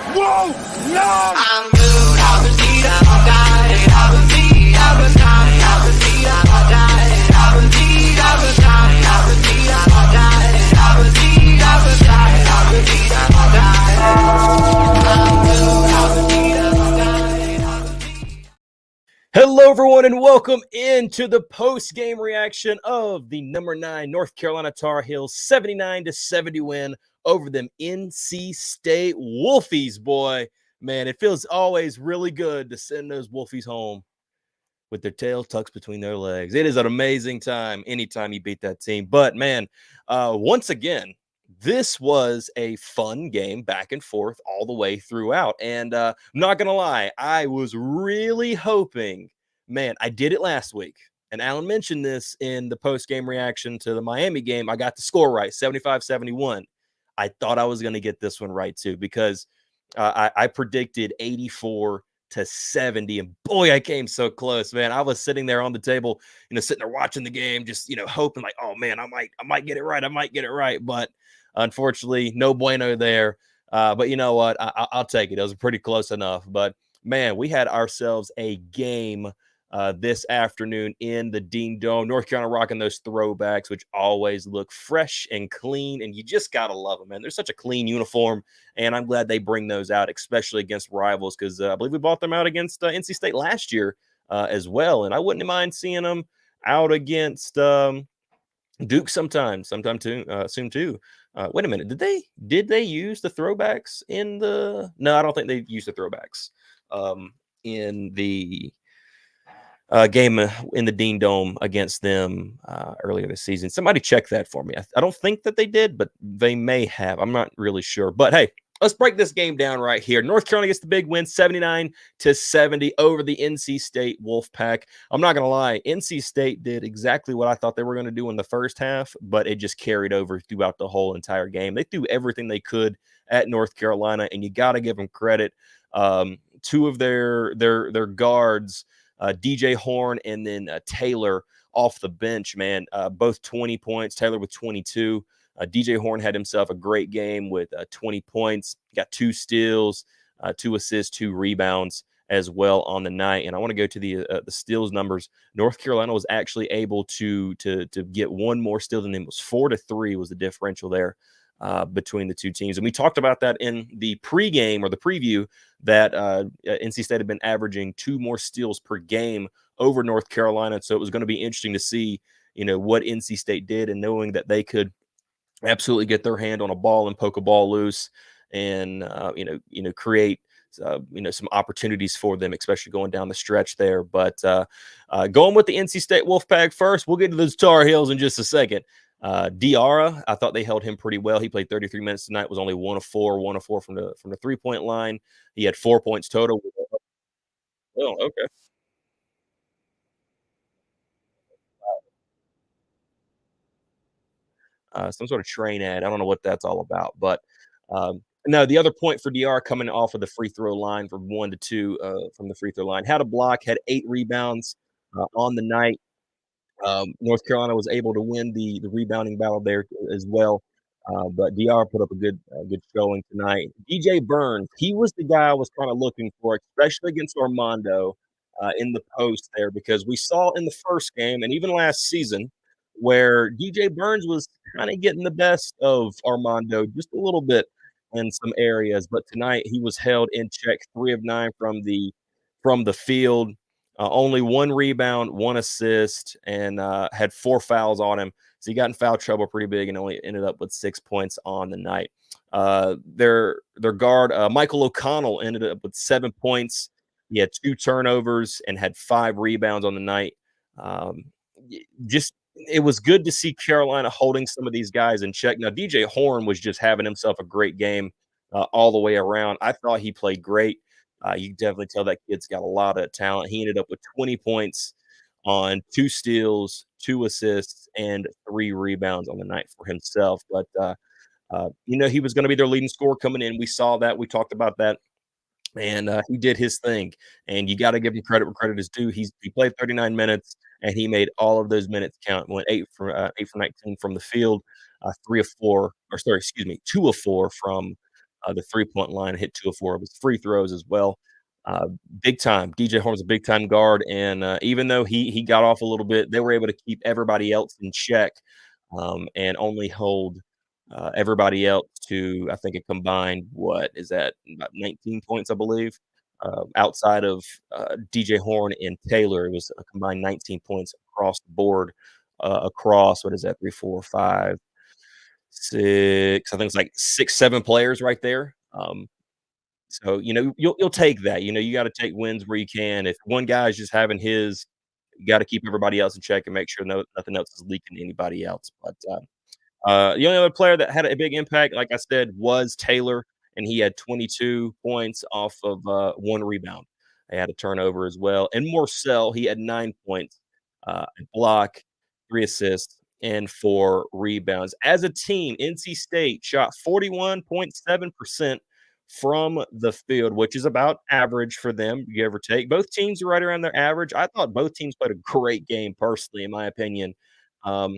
Whoa! No! I'm good, I was need, I died, I was need, I was dying, I was need, I died, I was need, I was dying, I was need, I died, I was need, I was dying, I was need, I died. I'm good, I was need, I died, I was need. Hello, everyone, and welcome into the post-game reaction of the number 9 North Carolina Tar Heels 79-70 win over them NC State Wolfies. Boy, man, it feels always really good to send those Wolfies home with their tail tucked between their legs. It is an amazing time anytime you beat that team. But, man, once again, this was a fun game back and forth all the way throughout. And I'm not going to lie, I was really hoping, man, I did it last week. And Alan mentioned this in the post-game reaction to the Miami game. I got the score right, 75-71. I thought I was going to get this one right, too, because I predicted 84-70, and boy, I came so close, man. I was sitting there on the table, sitting there watching the game, just hoping like, oh man, I might get it right, but unfortunately, no bueno there. But you know what? I'll take it. It was pretty close enough. But man, we had ourselves a game this afternoon in the Dean Dome. North Carolina rocking those throwbacks, which always look fresh and clean, and you just gotta love them, man. They're such a clean uniform, and I'm glad they bring those out, especially against rivals, because I believe we bought them out against NC State last year as well, and I wouldn't mind seeing them out against Duke sometime too, soon too. Wait a minute, did they use the throwbacks in the? No, I don't think they used the throwbacks in the game in the Dean Dome against them earlier this season. Somebody check that for me. I don't think that they did, but they may have. I'm not really sure. But hey, let's break this game down right here. North Carolina gets the big win, 79-70 over the NC State Wolfpack. I'm not going to lie. NC State did exactly what I thought they were going to do in the first half, but it just carried over throughout the whole entire game. They threw everything they could at North Carolina, and you got to give them credit. Two of their guards, DJ Horn and then Taylor off the bench, man. Both 20 points. Taylor with 22. DJ Horn had himself a great game with 20 points. Got 2 steals, 2 assists, 2 rebounds as well on the night. And I want to go to the steals numbers. North Carolina was actually able to get one more steal than them. It was 4-3 was the differential there between the two teams. And we talked about that in the pregame or the preview that NC State had been averaging 2 more steals per game over North Carolina. So it was going to be interesting to see, what NC State did, and knowing that they could absolutely get their hand on a ball and poke a ball loose and, create, some opportunities for them, especially going down the stretch there. But going with the NC State Wolfpack first, we'll get to those Tar Heels in just a second. Diarra, I thought they held him pretty well. He played 33 minutes tonight, was only 1 of 4 from the 3-point line. He had 4 points total. Oh, okay. Some sort of train ad. I don't know what that's all about, but no, the other point for DR coming off of the free throw line from 1 to 2 from the free throw line. Had a block, had 8 rebounds on the night. North Carolina was able to win the rebounding battle there as well. But DR put up a good showing tonight. DJ Burns, he was the guy I was kind of looking for, especially against Armando in the post there, because we saw in the first game and even last season where DJ Burns was kind of getting the best of Armando just a little bit in some areas. But tonight he was held in check, 3 of 9 from the field. Only 1 rebound, 1 assist, and had 4 fouls on him. So he got in foul trouble pretty big and only ended up with 6 points on the night. Their guard, Michael O'Connell, ended up with 7 points. He had 2 turnovers and had 5 rebounds on the night. It was good to see Carolina holding some of these guys in check. Now, DJ Horn was just having himself a great game all the way around. I thought he played great. You can definitely tell that kid's got a lot of talent. He ended up with 20 points on 2 steals, 2 assists, and 3 rebounds on the night for himself. But, he was going to be their leading scorer coming in. We saw that. We talked about that. And he did his thing. And you got to give him credit where credit is due. He played 39 minutes, and he made all of those minutes count. Went 8 for 19 from the field, 2 of 4 from the 3-point line, hit 2 of 4 of his free throws as well. Uh, Big time. DJ Horn's a big time guard, and even though he got off a little bit, they were able to keep everybody else in check, and only hold everybody else to, I think, a combined, what is that, about 19 points, I believe. Outside of DJ Horn and Taylor, it was a combined 19 points across the board. Across, what is that, three, four, five, six? I think it's like 6, 7 players right there. So you'll take that. You got to take wins where you can. If one guy's just having his, you got to keep everybody else in check and make sure nothing else is leaking to anybody else. But the only other player that had a big impact, like I said, was Taylor, and he had 22 points off of 1 rebound. He had a turnover as well. And Morcell, he had 9 points, a block, 3 assists, and 4 rebounds. As a team, NC State shot 41.7% from the field, which is about average for them, give or take. Both teams are right around their average. I thought both teams played a great game, personally, in my opinion. Um,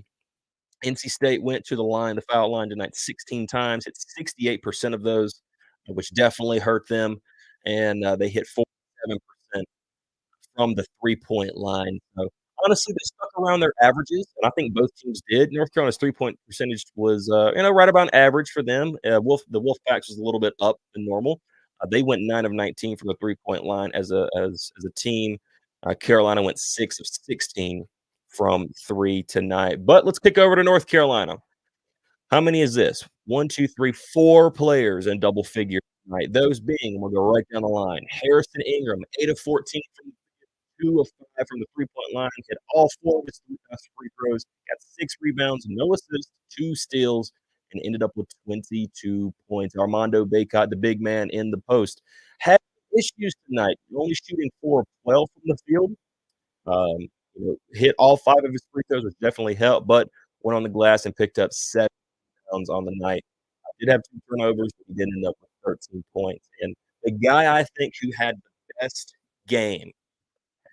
NC State went to the foul line tonight 16 times, hit 68% of those, which definitely hurt them, and they hit 47% from the three-point line. So, honestly, they stuck around their averages, and I think both teams did. North Carolina's three-point percentage was, right about average for them. The Wolfpacks was a little bit up than normal. They went 9 of 19 from the three-point line as a team. Carolina went 6 of 16 from 3 tonight. But let's kick over to North Carolina. How many is this? 1, 2, 3, 4 players in double figures tonight. Those being, we'll go right down the line. Harrison Ingram, 8 of 14 from 2 of 5 from the three-point line, hit all 4 of his free throws, got 6 rebounds, no assists, 2 steals, and ended up with 22 points. Armando Bacot, the big man in the post, had issues tonight, only shooting 4 of 12 from the field. Hit all 5 of his free throws, which definitely helped, but went on the glass and picked up 7 rebounds on the night. Did have 2 turnovers, but he did end up with 13 points. And the guy I think who had the best game,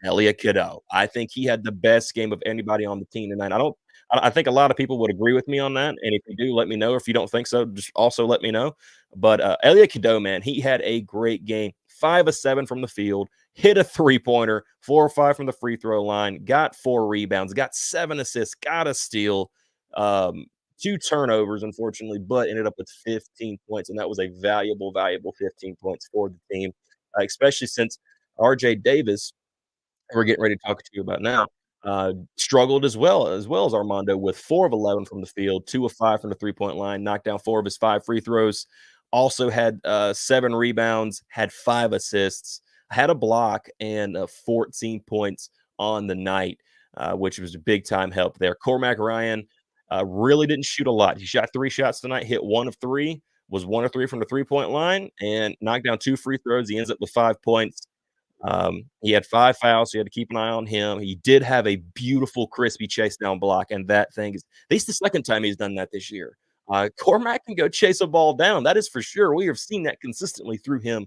Elliot Cadeau. I think he had the best game of anybody on the team tonight. I think a lot of people would agree with me on that, and if you do, let me know. If you don't think so, just also let me know. But Elliot Cadeau, man, he had a great game. 5 of 7 from the field, hit a three-pointer, 4 or 5 from the free throw line, got 4 rebounds, got 7 assists, got a steal, 2 turnovers, unfortunately, but ended up with 15 points, and that was a valuable 15 points for the team, especially since RJ Davis, we're getting ready to talk to you about now, struggled as Armando with 4 of 11 from the field, 2 of 5 from the three-point line, knocked down 4 of his 5 free throws, also had 7 rebounds, had 5 assists, had a block, and 14 points on the night, which was a big-time help there. Cormac Ryan really didn't shoot a lot. He shot 3 shots tonight, hit 1 of 3, was 1 of 3 from the three-point line, and knocked down 2 free throws. He ends up with 5 points. He had 5 fouls, so you had to keep an eye on him. He did have a beautiful, crispy chase down block, and that thing is at least the second time he's done that this year. Cormac can go chase a ball down. That is for sure. We have seen that consistently through him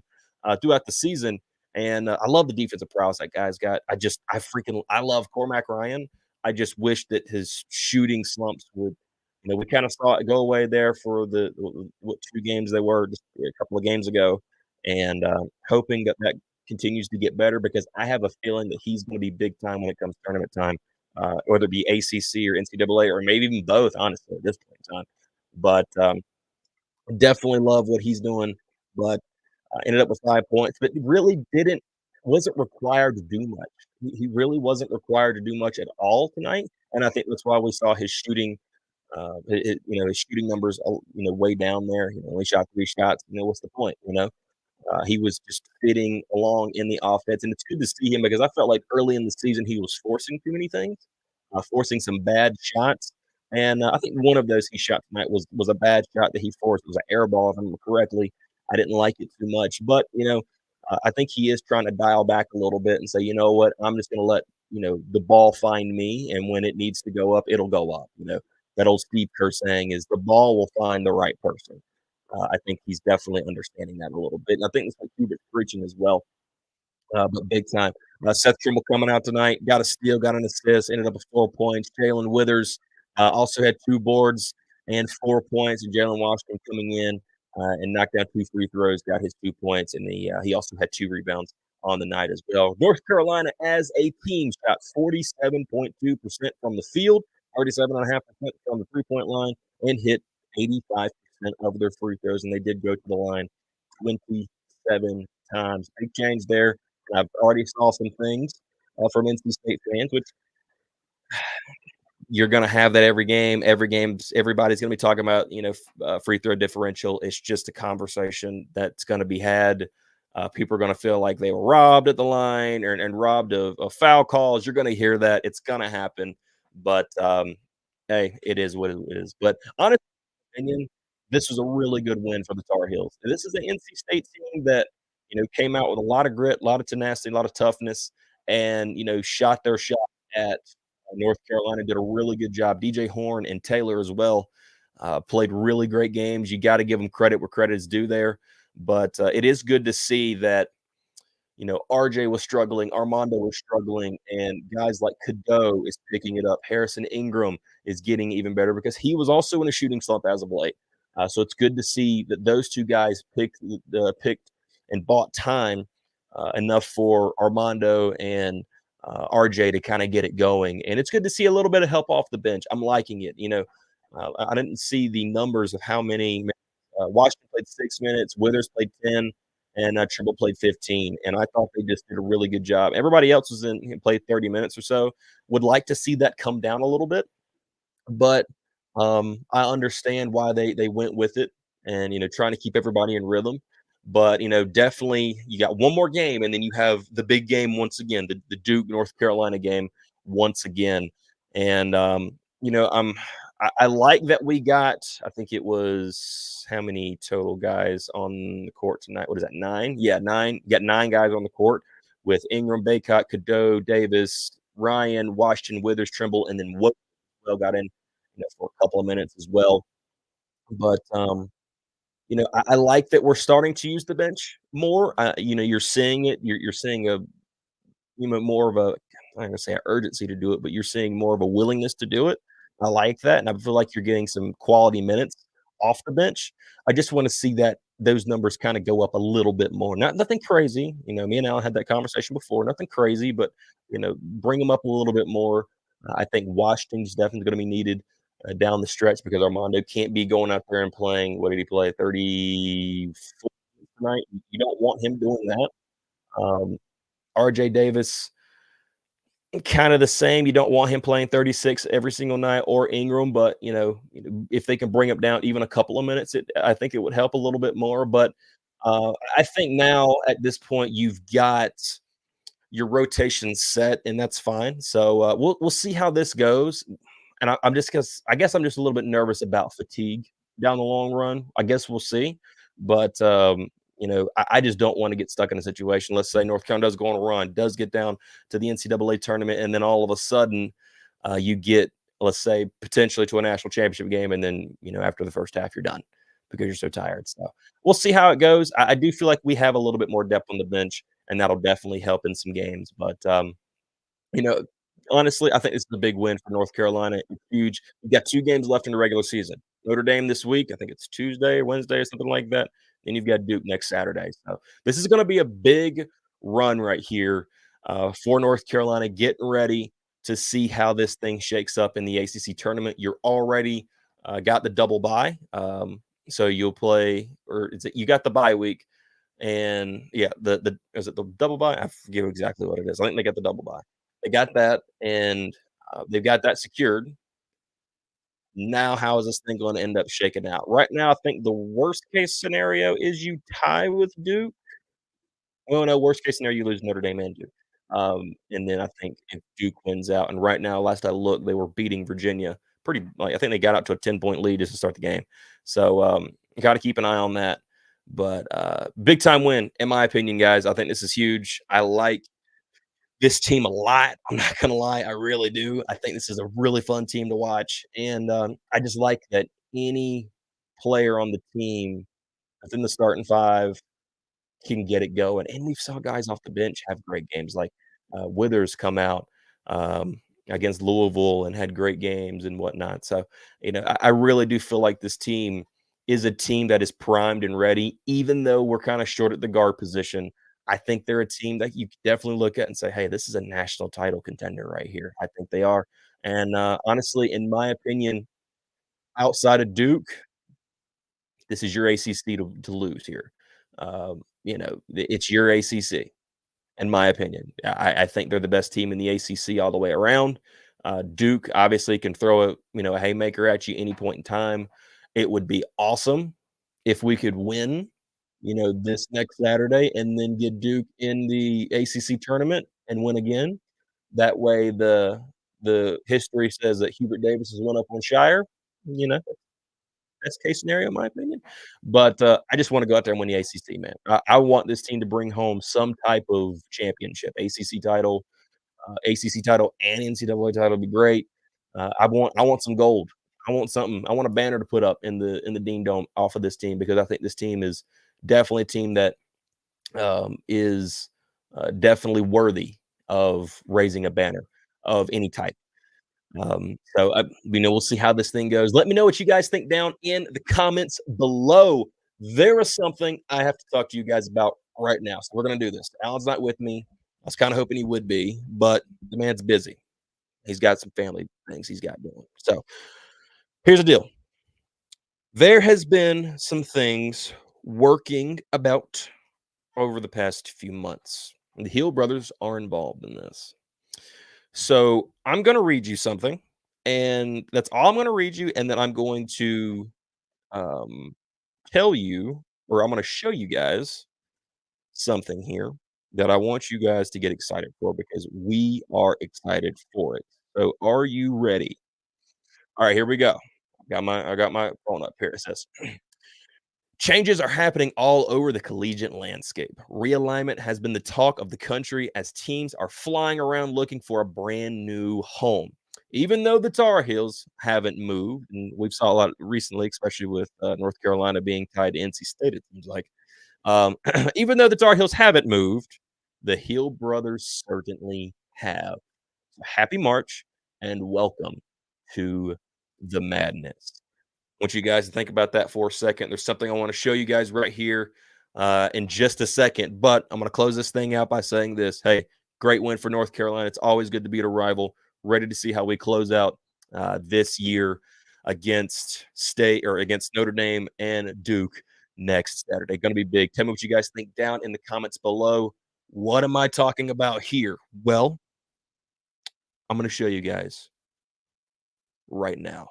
throughout the season. And I love the defensive prowess that guy's got. I love Cormac Ryan. I just wish that his shooting slumps would, we kind of saw it go away there for what 2 games they were just a couple of games ago, and hoping that continues to get better, because I have a feeling that he's going to be big time when it comes tournament time, whether it be ACC or NCAA or maybe even both, honestly, at this point in time. But definitely love what he's doing. But ended up with 5 points, but really wasn't required to do much. He really wasn't required to do much at all tonight, and I think that's why we saw his shooting, his shooting numbers, way down there. He only shot 3 shots. What's the point? He was just fitting along in the offense, and it's good to see him because I felt like early in the season he was forcing too many things, forcing some bad shots. And I think one of those he shot tonight was a bad shot that he forced. It was an air ball, if I remember correctly. I didn't like it too much, but I think he is trying to dial back a little bit and say, you know what, I'm just going to let the ball find me, and when it needs to go up, it'll go up. That old Steve Kerr saying is the ball will find the right person. I think he's definitely understanding that a little bit, and I think it's like Hubert's preaching as well, but big time. Seth Trimble coming out tonight, got a steal, got an assist, ended up with 4 points. Jalen Withers also had 2 boards and 4 points, and Jalen Washington coming in and knocked down 2 free throws, got his 2 points, and he also had 2 rebounds on the night as well. North Carolina as a team shot 47.2% from the field, 37.5% from the three-point line, and hit 85% of their free throws, and they did go to the line 27 times. Big change there. And I've already saw some things from NC State fans, which you're going to have that every game. Every game, everybody's going to be talking about, free throw differential. It's just a conversation that's going to be had. People are going to feel like they were robbed at the line and robbed of foul calls. You're going to hear that. It's going to happen. But hey, it is what it is. But honestly, opinion, this was a really good win for the Tar Heels. And this is an NC State team that, came out with a lot of grit, a lot of tenacity, a lot of toughness, and, shot their shot at North Carolina, did a really good job. DJ Horn and Taylor as well played really great games. You got to give them credit where credit is due there. But it is good to see that RJ was struggling, Armando was struggling, and guys like Cadeau is picking it up. Harrison Ingram is getting even better because he was also in a shooting slump as of late. So it's good to see that those two guys picked and bought time enough for Armando and RJ to kind of get it going. And it's good to see a little bit of help off the bench. I'm liking it. I didn't see the numbers of how many. Washington played 6 minutes, Withers played 10, and Trimble played 15. And I thought they just did a really good job. Everybody else was played 30 minutes or so. Would like to see that come down a little bit, but I understand why they went with it and trying to keep everybody in rhythm. But definitely you got one more game, and then you have the big game once again, the Duke North Carolina game once again. And I like that we got, I think it was how many total guys on the court tonight? What is that? 9? Yeah, 9. You got 9 guys on the court with Ingram, Baycott, Cadeau, Davis, Ryan, Washington, Withers, Trimble, and then what got in for a couple of minutes as well. But I like that we're starting to use the bench more. You're seeing it. You're seeing a more of a, I'm gonna say, an urgency to do it, but you're seeing more of a willingness to do it. I like that, and I feel like you're getting some quality minutes off the bench. I just want to see that those numbers kind of go up a little bit more. Nothing crazy. Me and Alan had that conversation before. Nothing crazy, but bring them up a little bit more. I think Washington's definitely going to be needed down the stretch because Armando can't be going out there and playing. What did he play? 34 tonight. You don't want him doing that. RJ Davis, kind of the same. You don't want him playing 36 every single night or Ingram, but if they can bring him down even a couple of minutes, I think it would help a little bit more. But I think now at this point you've got your rotation set, and that's fine. So we'll see how this goes. And I guess I'm just a little bit nervous about fatigue down the long run. I guess we'll see. But I just don't want to get stuck in a situation. Let's say North Carolina does go on a run, does get down to the NCAA tournament, and then all of a sudden you get, let's say, potentially to a national championship game, and then after the first half you're done because you're so tired. So we'll see how it goes. I do feel like we have a little bit more depth on the bench, and that'll definitely help in some games. But you know, honestly, I think this is a big win for North Carolina. It's huge. You got 2 games left in the regular season. Notre Dame this week. I think it's Tuesday or Wednesday or something like that. Then you've got Duke next Saturday. So this is going to be a big run right here for North Carolina, getting ready to see how this thing shakes up in the ACC tournament. You're already got the double bye, so you'll play, or is it you got the bye week? And yeah, the is it the double bye? I forget exactly what it is. I think they got the double bye. They got that, and they've got that secured. Now, how is this thing going to end up shaking out? Right now, I think the worst case scenario is you tie with Duke. Well, no, worst case scenario, you lose Notre Dame and Duke. And then I think if Duke wins out, and right now, last I looked, they were beating Virginia pretty. Like I think they got out to a 10-point lead just to start the game. So got to keep an eye on that. But big time win, in my opinion, guys. I think this is huge. I like this team a lot. I'm not gonna lie, I really do. I think this is a really fun team to watch, and I just like that any player on the team that's in the starting 5 can get it going. And we saw guys off the bench have great games, like Withers come out against Louisville and had great games and whatnot. So, I really do feel like this team is a team that is primed and ready, even though we're kind of short at the guard position. I think they're a team that you could definitely look at and say, "Hey, this is a national title contender right here." I think they are. And honestly, in my opinion, outside of Duke, this is your ACC to lose here. It's your ACC, in my opinion. I think they're the best team in the ACC all the way around. Duke obviously can throw a haymaker at you any point in time. It would be awesome if we could win, this next Saturday and then get Duke in the ACC tournament and win again. That way, the history says that Hubert Davis has won up on Shire. You know, best case scenario, in my opinion. But I just want to go out there and win the ACC, man. I want this team to bring home some type of championship, ACC title, and NCAA title would be great. I want some gold. I want something. I want a banner to put up in the Dean Dome off of this team because I think this team is definitely a team that is definitely worthy of raising a banner of any type. We'll see how this thing goes. Let me know what you guys think down in the comments below. There is something I have to talk to you guys about right now. So we're going to do this. Alan's not with me. I was kind of hoping he would be, but the man's busy. He's got some family things he's got doing. So here's the deal. There has been some things working about over the past few months. The Hill brothers are involved in this. So I'm going to read you something, and that's all I'm going to read you. And then I'm going to tell you, or I'm going to show you guys something here that I want you guys to get excited for because we are excited for it. So are you ready? All right, here we go. I got my phone up here. It says changes are happening all over the collegiate landscape. Realignment has been the talk of the country as teams are flying around looking for a brand new home. Even though the Tar Heels haven't moved, and we've saw a lot recently, especially with North Carolina being tied to NC State, it seems like. Even though the Tar Heels haven't moved, the Hill brothers certainly have. So happy March and welcome to the madness. I want you guys to think about that for a second. There's something I want to show you guys right here in just a second, but I'm going to close this thing out by saying this. Hey, great win for North Carolina. It's always good to beat a rival. Ready to see how we close out this year against Notre Dame and Duke next Saturday. Going to be big. Tell me what you guys think down in the comments below. What am I talking about here? Well, I'm going to show you guys right now.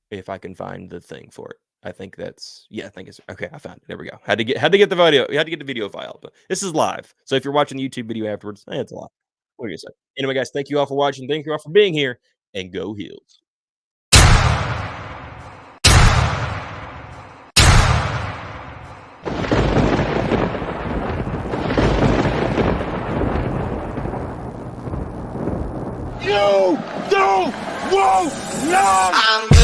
If I can find the thing for it. I think it's okay. I found it. There we go. Had to get the video. We had to get the video file, but this is live. So if you're watching the YouTube video afterwards, it's live. What are you gonna say? Anyway, guys, thank you all for watching. Thank you all for being here, and go Heels. You don't want none.